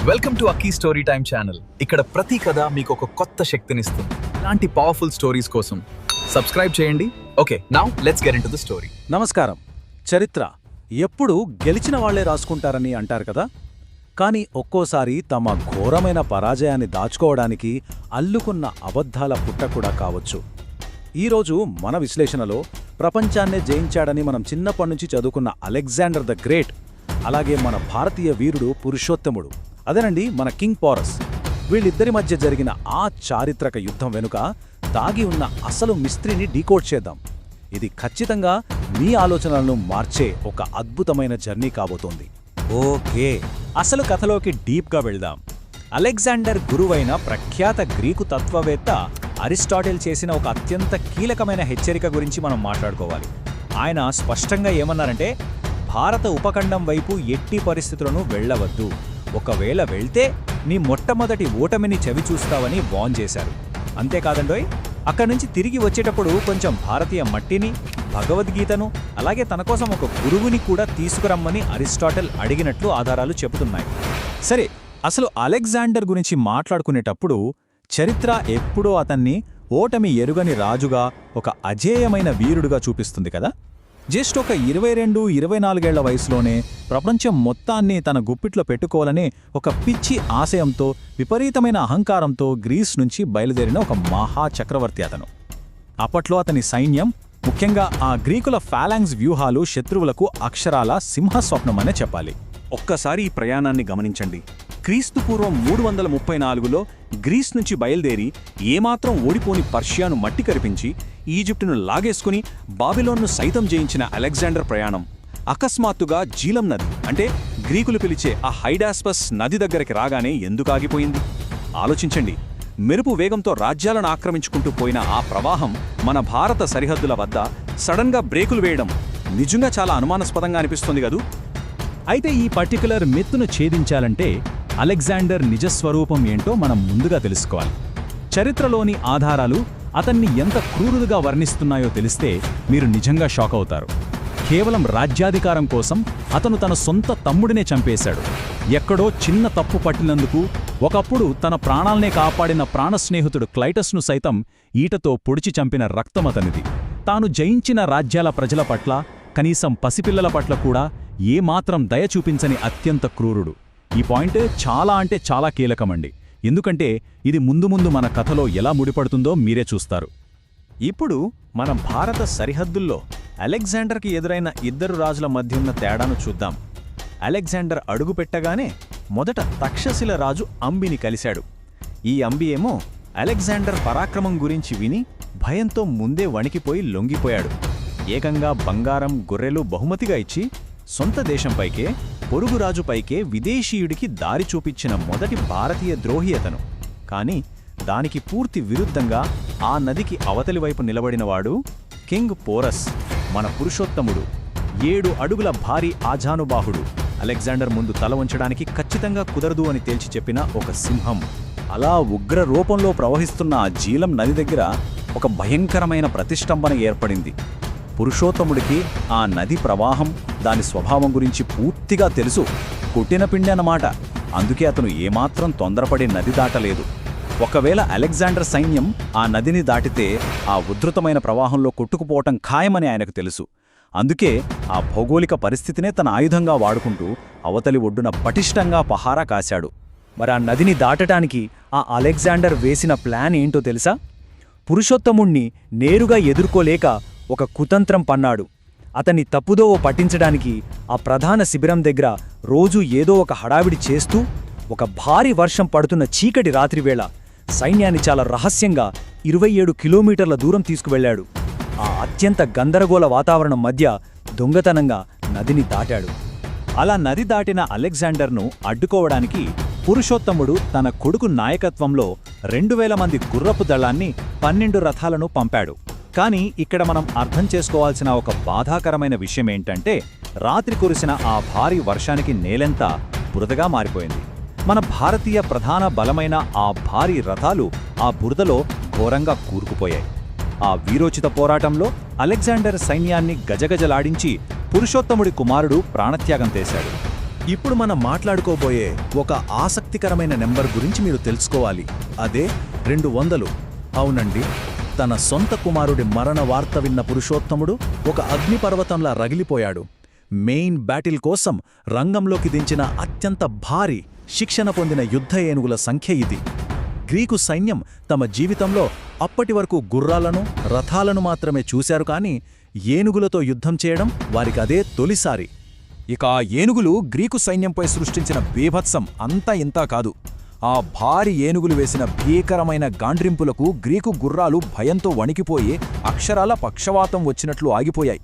Welcome to అక్కీ story time channel. ఇక్కడ ప్రతి కథ మీకు ఒక కొత్త శక్తినిస్తుంది. ఇలాంటి పవర్ఫుల్ స్టోరీస్ కోసం సబ్స్క్రైబ్ చేయండి. Okay, now let's get into the story. నమస్కారం. చరిత్ర ఎప్పుడు గెలిచిన వాళ్లే రాసుకుంటారని అంటారు కదా, కానీ ఒక్కోసారి తమ ఘోరమైన పరాజయాన్ని దాచుకోవడానికి అల్లుకున్న అబద్ధాల పుట్ట కూడా కావచ్చు. ఈరోజు మన విశ్లేషణలో ప్రపంచాన్నే జయించాడని మనం చిన్నప్పటి నుంచి చదువుకున్న అలెగ్జాండర్ ద గ్రేట్, అలాగే మన భారతీయ వీరుడు పురుషోత్తముడు, అదేనండి మన కింగ్ పోరస్, వీళ్ళిద్దరి మధ్య జరిగిన ఆ చారిత్రక యుద్ధం వెనుక దాగి ఉన్న అసలు మిస్త్రీని డీకోడ్ చేద్దాం. ఇది ఖచ్చితంగా మీ ఆలోచనలను మార్చే ఒక అద్భుతమైన జర్నీ కాబోతోంది. ఓకే, అసలు కథలోకి డీప్గా వెళ్దాం. అలెగ్జాండర్ గురువైన ప్రఖ్యాత గ్రీకు తత్వవేత్త అరిస్టాటిల్ చేసిన ఒక అత్యంత కీలకమైన హెచ్చరిక గురించి మనం మాట్లాడుకోవాలి. ఆయన స్పష్టంగా ఏమన్నారంటే, భారత ఉపఖండం వైపు ఎట్టి పరిస్థితులను వెళ్లవద్దు, ఒకవేళ వెళ్తే నీ మొట్టమొదటి ఓటమిని చవిచూస్తావని వార్న్ చేశారు. అంతేకాదండోయ్, అక్కడి నుంచి తిరిగి వచ్చేటప్పుడు కొంచెం భారతీయ మట్టిని, భగవద్గీతను, అలాగే తన కోసం ఒక గురువుని కూడా తీసుకురమ్మని అరిస్టాటిల్ అడిగినట్లు ఆధారాలు చెబుతున్నాయి. సరే, అసలు అలెగ్జాండర్ గురించి మాట్లాడుకునేటప్పుడు చరిత్ర ఎప్పుడూ అతన్ని ఓటమి ఎరుగని రాజుగా, ఒక అజేయమైన వీరుడుగా చూపిస్తుంది కదా. జస్ట్ ఒక 22-24 ఏళ్ల వయసులోనే ప్రపంచం మొత్తాన్ని తన గుప్పిట్లో పెట్టుకోవాలనే ఒక పిచ్చి ఆశయంతో, విపరీతమైన అహంకారంతో గ్రీస్ నుంచి బయలుదేరిన ఒక మహా చక్రవర్తి అతను. అప్పట్లో అతని సైన్యం, ముఖ్యంగా ఆ గ్రీకుల ఫాలాంగ్స్ వ్యూహాలు శత్రువులకు అక్షరాల సింహస్వప్నమనే చెప్పాలి. ఒక్కసారి ఈ ప్రయాణాన్ని గమనించండి. క్రీస్తుపూర్వం 334లో గ్రీస్ నుంచి బయలుదేరి ఏమాత్రం ఓడిపోని పర్షియాను మట్టి కరిపించి ఈజిప్టును లాగేసుకుని బాబిలోన్ను సైతం జయించిన అలెగ్జాండర్ ప్రయాణం అకస్మాత్తుగా జీలం నది, అంటే గ్రీకులు పిలిచే ఆ హైడాస్పస్ నది దగ్గరికి రాగానే ఎందుకు ఆగిపోయింది? ఆలోచించండి. మెరుపు వేగంతో రాజ్యాలను ఆక్రమించుకుంటూ పోయిన ఆ ప్రవాహం మన భారత సరిహద్దుల వద్ద సడన్గా బ్రేకులు వేయడం నిజంగా చాలా అనుమానాస్పదంగా అనిపిస్తుంది కదూ. అయితే ఈ పర్టిక్యులర్ మిత్తును ఛేదించాలంటే అలెగ్జాండర్ నిజస్వరూపం ఏంటో మనం ముందుగా తెలుసుకోవాలి. చరిత్రలోని ఆధారాలు అతన్ని ఎంత క్రూరుడుగా వర్ణిస్తున్నాయో తెలిస్తే మీరు నిజంగా షాక్ అవుతారు. కేవలం రాజ్యాధికారం కోసం అతను తన సొంత తమ్ముడినే చంపేశాడు. ఎక్కడో చిన్న తప్పు పట్టినందుకు ఒకప్పుడు తన ప్రాణాల్నే కాపాడిన ప్రాణస్నేహితుడు క్లైటస్ను సైతం ఈటతో పొడిచి చంపిన రక్తమతనిది. తాను జయించిన రాజ్యాల ప్రజల పట్ల, కనీసం పసిపిల్లల పట్ల కూడా ఏమాత్రం దయ చూపించని అత్యంత క్రూరుడు. ఈ పాయింట్ చాలా అంటే చాలా కీలకమండి. ఎందుకంటే ఇది ముందు ముందు మన కథలో ఎలా ముడిపడుతుందో మీరే చూస్తారు. ఇప్పుడు మన భారత సరిహద్దుల్లో అలెగ్జాండర్కి ఎదురైన ఇద్దరు రాజుల మధ్య ఉన్న తేడాను చూద్దాం. అలెగ్జాండర్ అడుగుపెట్టగానే మొదట తక్షశిల రాజు అంబిని కలిశాడు. ఈ అంబి ఏమో అలెగ్జాండర్ పరాక్రమం గురించి విని భయంతో ముందే వణికిపోయి లొంగిపోయాడు. ఏకంగా బంగారం, గొర్రెలు బహుమతిగా ఇచ్చి సొంత దేశంపైకే, పొరుగురాజుపైకే విదేశీయుడికి దారి చూపించిన మొదటి భారతీయ ద్రోహి అతను. కాని దానికి పూర్తి విరుద్ధంగా ఆ నదికి అవతలి వైపు నిలబడినవాడు కింగ్ పోరస్, మన పురుషోత్తముడు, 7 అడుగుల భారీ ఆజానుబాహుడు. అలెగ్జాండర్ ముందు తల వంచడానికి ఖచ్చితంగా కుదరదు అని తేల్చి చెప్పిన ఒక సింహం. అలా ఉగ్ర రూపంలో ప్రవహిస్తున్న ఆ జీలం నది దగ్గర ఒక భయంకరమైన ప్రతిష్టంభన ఏర్పడింది. పురుషోత్తముడికి ఆ నది ప్రవాహం, దాని స్వభావం గురించి పూర్తిగా తెలుసు. కొట్టిన పిండి అన్నమాట. అందుకే అతను ఏమాత్రం తొందరపడి నది దాటలేదు. ఒకవేళ అలెగ్జాండర్ సైన్యం ఆ నదిని దాటితే ఆ ఉధృతమైన ప్రవాహంలో కొట్టుకుపోవటం ఖాయమని ఆయనకు తెలుసు. అందుకే ఆ భౌగోళిక పరిస్థితినే తన ఆయుధంగా వాడుకుంటూ అవతలి ఒడ్డున పటిష్టంగా పహారా కాశాడు. మరి ఆ నదిని దాటటానికి ఆ అలెగ్జాండర్ వేసిన ప్లాన్ ఏంటో తెలుసా? పురుషోత్తముణ్ణి నేరుగా ఎదుర్కోలేక ఒక కుతంత్రం పన్నాడు. అతన్ని తప్పుదోవ పట్టించడానికి ఆ ప్రధాన శిబిరం దగ్గర రోజూ ఏదో ఒక హడావిడి చేస్తూ, ఒక భారీ వర్షం పడుతున్న చీకటి రాత్రివేళ సైన్యాన్ని చాలా రహస్యంగా 27 కిలోమీటర్ల దూరం తీసుకువెళ్లాడు. ఆ అత్యంత గందరగోళ వాతావరణం మధ్య దొంగతనంగా నదిని దాటాడు. అలా నది దాటిన అలెగ్జాండర్ను అడ్డుకోవడానికి పురుషోత్తముడు తన కొడుకు నాయకత్వంలో 2000 మంది గుర్రపు దళాన్ని, 12 రథాలను పంపాడు. కానీ ఇక్కడ మనం అర్థం చేసుకోవాల్సిన ఒక బాధాకరమైన విషయమేంటంటే, రాత్రి కురిసిన ఆ భారీ వర్షానికి నేలెంతా బురదగా మారిపోయింది. మన భారతీయ ప్రధాన బలమైన ఆ భారీ రథాలు ఆ బురదలో ఘోరంగా కూరుకుపోయాయి. ఆ వీరోచిత పోరాటంలో అలెగ్జాండర్ సైన్యాన్ని గజగజలాడించి పురుషోత్తముడి కుమారుడు ప్రాణత్యాగం చేశాడు. ఇప్పుడు మనం మాట్లాడుకోబోయే ఒక ఆసక్తికరమైన నెంబర్ గురించి మీరు తెలుసుకోవాలి. అదే 200. అవునండి, తన సొంత కుమారుడి మరణ వార్త విన్న పురుషోత్తముడు ఒక అగ్నిపర్వతంలా రగిలిపోయాడు. మెయిన్ బ్యాటిల్ కోసం రంగంలోకి దించిన అత్యంత భారీ శిక్షణ పొందిన యుద్ధ ఏనుగుల సంఖ్య ఇది. గ్రీకు సైన్యం తమ జీవితంలో అప్పటి వరకు గుర్రాలను, రథాలను మాత్రమే చూశారు, కానీ ఏనుగులతో యుద్ధం చేయడం వారికి అదే తొలిసారి. ఇక ఆ ఏనుగులు గ్రీకు సైన్యంపై సృష్టించిన బీభత్సం అంతా ఇంతా కాదు. ఆ భారీ ఏనుగులు వేసిన భీకరమైన గాండ్రింపులకు గ్రీకు గుర్రాలు భయంతో వణికిపోయి అక్షరాల పక్షవాతం వచ్చినట్లు ఆగిపోయాయి.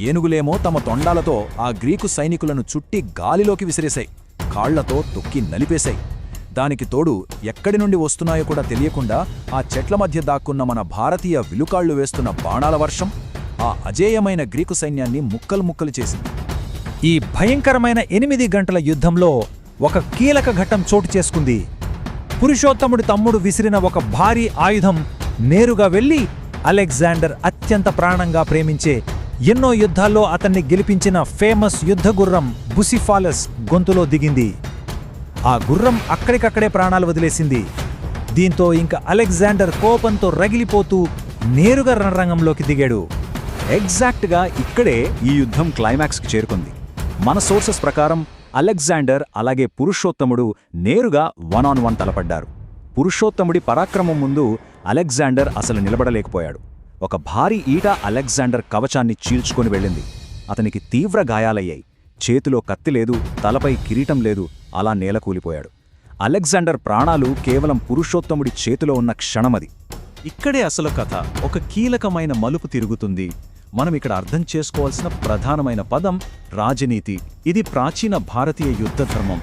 ఏనుగులేమో తమ తొండాలతో ఆ గ్రీకు సైనికులను చుట్టి గాలిలోకి విసిరేశాయి, కాళ్లతో తొక్కి నలిపేశాయి. దానికి తోడు ఎక్కడి నుండి వస్తున్నాయో కూడా తెలియకుండా ఆ చెట్ల మధ్య దాక్కున్న మన భారతీయ విలుకాళ్లు వేస్తున్న బాణాల వర్షం ఆ అజేయమైన గ్రీకు సైన్యాన్ని ముక్కలు ముక్కలు చేసింది. ఈ భయంకరమైన 8 గంటల యుద్ధంలో ఒక కీలక ఘట్టం చోటు చేసుకుంది. పురుషోత్తముడి తమ్ముడు విసిరిన ఒక భారీ ఆయుధం నేరుగా వెళ్లి అలెగ్జాండర్ అత్యంత ప్రాణంగా ప్రేమించే, ఎన్నో యుద్ధాల్లో అతన్ని గెలిపించిన ఫేమస్ యుద్ధగుర్రం బుసిఫాలస్ గొంతులో దిగింది. ఆ గుర్రం అక్కడికక్కడే ప్రాణాలు వదిలేసింది. దీంతో ఇంక అలెగ్జాండర్ కోపంతో రగిలిపోతూ నేరుగా రణరంగంలోకి దిగాడు. ఎగ్జాక్ట్గా ఇక్కడే ఈ యుద్ధం క్లైమాక్స్కి చేరుకుంది. మన సోర్సెస్ ప్రకారం అలెగ్జాండర్ అలాగే పురుషోత్తముడు నేరుగా 1-on-1 తలపడ్డారు. పురుషోత్తముడి పరాక్రమం ముందు అలెగ్జాండర్ అసలు నిలబడలేకపోయాడు. ఒక భారీ ఈట అలెగ్జాండర్ కవచాన్ని చీల్చుకొని వెళ్ళింది. అతనికి తీవ్ర గాయాలయ్యాయి. చేతిలో కత్తి లేదు, తలపై కిరీటం లేదు, అలా నేలకూలిపోయాడు. అలెగ్జాండర్ ప్రాణాలు కేవలం పురుషోత్తముడి చేతిలో ఉన్న క్షణమది. ఇక్కడే అసలు కథ ఒక కీలకమైన మలుపు తిరుగుతుంది. మనం ఇక్కడ అర్థం చేసుకోవాల్సిన ప్రధానమైన పదం రాజనీతి. ఇది ప్రాచీన భారతీయ యుద్ధ ధర్మం.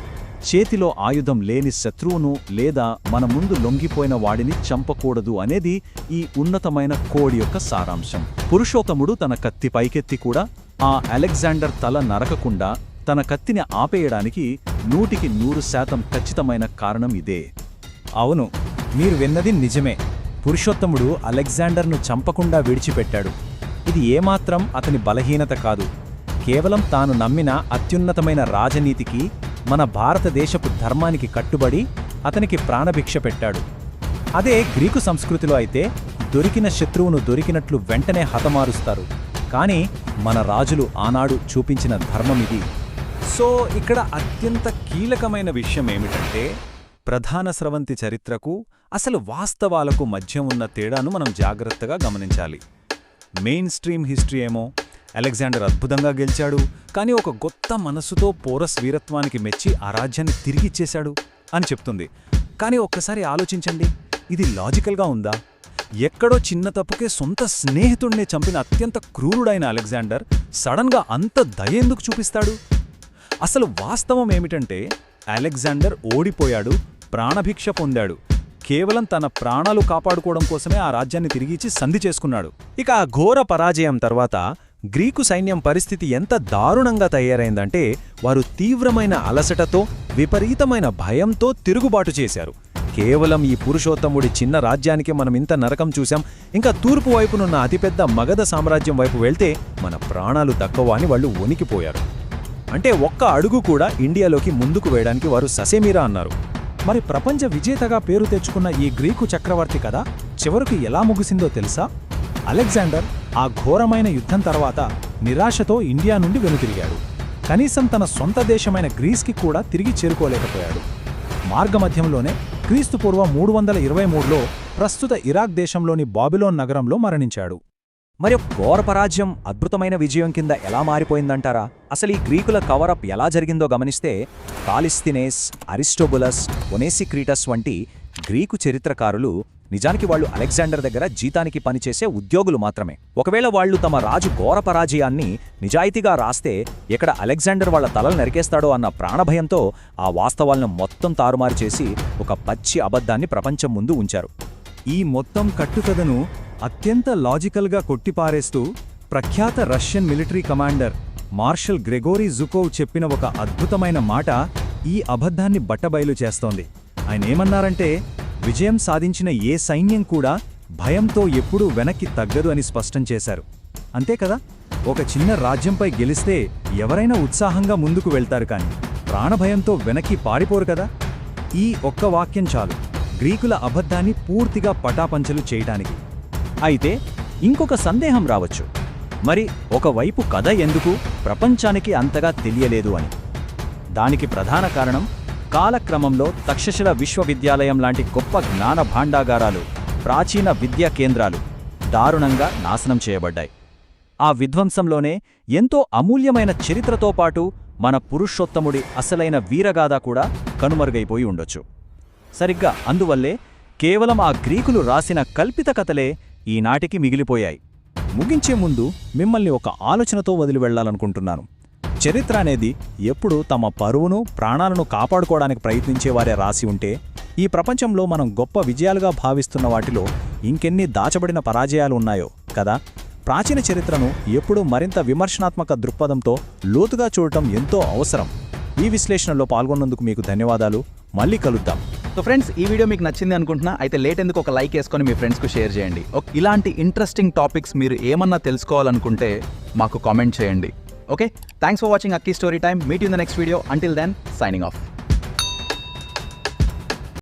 చేతిలో ఆయుధం లేని శత్రువును లేదా మన ముందు లొంగిపోయిన వాడిని చంపకూడదు అనేది ఈ ఉన్నతమైన కోడ్ యొక్క సారాంశం. పురుషోత్తముడు తన కత్తి పైకెత్తి కూడా ఆ అలెగ్జాండర్ తల నరకకుండా తన కత్తిని ఆపేయడానికి 100% ఖచ్చితమైన కారణం ఇదే. అవును, మీరు విన్నది నిజమే. పురుషోత్తముడు అలెగ్జాండర్ను చంపకుండా విడిచిపెట్టాడు. ఇది ఏమాత్రం అతని బలహీనత కాదు, కేవలం తాను నమ్మిన అత్యున్నతమైన రాజనీతికి, మన భారతదేశపు ధర్మానికి కట్టుబడి అతనికి ప్రాణభిక్ష పెట్టాడు. అదే గ్రీకు సంస్కృతిలో అయితే దొరికిన శత్రువును దొరికినట్లు వెంటనే హతమారుస్తారు. కానీ మన రాజులు ఆనాడు చూపించిన ధర్మం ఇది. సో ఇక్కడ అత్యంత కీలకమైన విషయం ఏమిటంటే, ప్రధాన స్రవంతి చరిత్రకు అసలు వాస్తవాలకు మధ్య ఉన్న తేడాను మనం జాగ్రత్తగా గమనించాలి. మెయిన్ స్ట్రీమ్ హిస్టరీ ఏమో అలెగ్జాండర్ అద్భుతంగా గెలిచాడు, కానీ ఒక గొప్ప మనసుతో పోరస్ వీరత్వానికి మెచ్చి ఆ రాజ్యాన్ని తిరిగిచ్చేశాడు అని చెప్తుంది. కానీ ఒక్కసారి ఆలోచించండి, ఇది లాజికల్గా ఉందా? ఎక్కడో చిన్న తప్పుకే సొంత స్నేహితుడినే చంపిన అత్యంత క్రూరుడైన అలెగ్జాండర్ సడన్గా అంత దయ ఎందుకు చూపిస్తాడు? అసలు వాస్తవం ఏమిటంటే, అలెగ్జాండర్ ఓడిపోయాడు, ప్రాణభిక్ష పొందాడు. కేవలం తన ప్రాణాలు కాపాడుకోవడం కోసమే ఆ రాజ్యాన్ని తిరిగిచ్చి సంధి చేసుకున్నాడు. ఇక ఆ ఘోర పరాజయం తర్వాత గ్రీకు సైన్యం పరిస్థితి ఎంత దారుణంగా తయారైందంటే, వారు తీవ్రమైన అలసటతో, విపరీతమైన భయంతో తిరుగుబాటు చేశారు. కేవలం ఈ పురుషోత్తముడి చిన్న రాజ్యానికి మనం ఇంత నరకం చూశాం, ఇంకా తూర్పు వైపునున్న అతిపెద్ద మగధ సామ్రాజ్యం వైపు వెళ్తే మన ప్రాణాలు దక్కవా అని వాళ్ళు వణికిపోయారు. అంటే ఒక్క అడుగు కూడా ఇండియాలోకి ముందుకు వేయడానికి వారు ససేమీరా అన్నారు. మరి ప్రపంచ విజేతగా పేరు తెచ్చుకున్న ఈ గ్రీకు చక్రవర్తి కథ చివరకు ఎలా ముగిసిందో తెలుసా? అలెగ్జాండర్ ఆ ఘోరమైన యుద్ధం తర్వాత నిరాశతో ఇండియా నుండి వెనుతిరిగాడు. కనీసం తన సొంత దేశమైన గ్రీస్కి కూడా తిరిగి చేరుకోలేకపోయాడు. మార్గమధ్యంలోనే క్రీస్తుపూర్వం 323లో ప్రస్తుత ఇరాక్ దేశంలోని బాబిలోన్ నగరంలో మరణించాడు. మరి ఘోర పరాజయం అద్భుతమైన విజయం కింద ఎలా మారిపోయిందంటారా? అసలు ఈ గ్రీకుల కవరప్ ఎలా జరిగిందో గమనిస్తే, కాలిస్థినేస్, అరిస్టోబులస్, ఒనేసిక్రీటస్ వంటి గ్రీకు చరిత్రకారులు నిజానికి వాళ్ళు అలెగ్జాండర్ దగ్గర జీతానికి పనిచేసే ఉద్యోగులు మాత్రమే. ఒకవేళ వాళ్లు తమ రాజు ఘోర పరాజయాన్ని నిజాయితీగా రాస్తే ఎక్కడ అలెగ్జాండర్ వాళ్ల తలలు నరికేస్తాడో అన్న ప్రాణభయంతో ఆ వాస్తవాలను మొత్తం తారుమారు చేసి ఒక పచ్చి అబద్ధాన్ని ప్రపంచం ముందు ఉంచారు. ఈ మొత్తం కట్టుకథను అత్యంత లాజికల్గా కొట్టిపారేస్తూ ప్రఖ్యాత Russian military commander marshal Gregory Zhukov చెప్పిన ఒక అద్భుతమైన మాట ఈ అబద్ధాన్ని బట్టబయలు చేస్తోంది. ఆయనేమన్నారంటే, విజయం సాధించిన ఏ సైన్యం కూడా భయంతో ఎప్పుడూ వెనక్కి తగ్గదు అని స్పష్టం చేశారు. అంతే కదా, ఒక చిన్న రాజ్యంపై గెలిస్తే ఎవరైనా ఉత్సాహంగా ముందుకు వెళ్తారు, కానీ ప్రాణభయంతో వెనక్కి పారిపోరు కదా. ఈ ఒక్క వాక్యం చాలు గ్రీకుల అబద్ధాన్ని పూర్తిగా పటాపంచలు చేయటానికి. అయితే ఇంకొక సందేహం రావచ్చు, మరి ఒకవైపు కథ ఎందుకు ప్రపంచానికి అంతగా తెలియలేదు అని. దానికి ప్రధాన కారణం కాలక్రమంలో తక్షశిల విశ్వవిద్యాలయం లాంటి గొప్ప జ్ఞాన భాండాగారాలు, ప్రాచీన విద్యా కేంద్రాలు దారుణంగా నాశనం చేయబడ్డాయి. ఆ విధ్వంసంలోనే ఎంతో అమూల్యమైన చరిత్రతో పాటు మన పురుషోత్తముడి అసలైన వీరగాథ కూడా కనుమరుగైపోయి ఉండొచ్చు. సరిగ్గా అందువల్లే కేవలం ఆ గ్రీకులు రాసిన కల్పిత కథలే ఈనాటికి మిగిలిపోయాయి. ముగించే ముందు మిమ్మల్ని ఒక ఆలోచనతో వదిలి వెళ్లాలనుకుంటున్నాను. చరిత్ర అనేది ఎప్పుడూ తమ పరువును, ప్రాణాలను కాపాడుకోవడానికి ప్రయత్నించేవారే రాసి ఉంటే, ఈ ప్రపంచంలో మనం గొప్ప విజయాలుగా భావిస్తున్న వాటిలో ఇంకెన్ని దాచబడిన పరాజయాలు ఉన్నాయో కదా. ప్రాచీన చరిత్రను ఎప్పుడూ మరింత విమర్శనాత్మక దృక్పథంతో లోతుగా చూడటం ఎంతో అవసరం. ఈ విశ్లేషణలో పాల్గొన్నందుకు మీకు ధన్యవాదాలు. మళ్ళీ కలుద్దాం. సో ఫ్రెండ్స్, ఈ వీడియో మీకు నచ్చింది అనుకుంటున్నా. అయితే లేట్ ఎందుకు ఒక లైక్ వేసుకొని మీ ఫ్రెండ్స్కు షేర్ చేయండి. ఇలాంటి ఇంట్రెస్టింగ్ టాపిక్స్ మీరు ఏమన్నా తెలుసుకోవాలనుకుంటే మాకు కామెంట్ చేయండి. ఓకే, థ్యాంక్స్ ఫర్ వాచింగ్ అక్కీ story time. Meet you in the next video. Until then, signing of.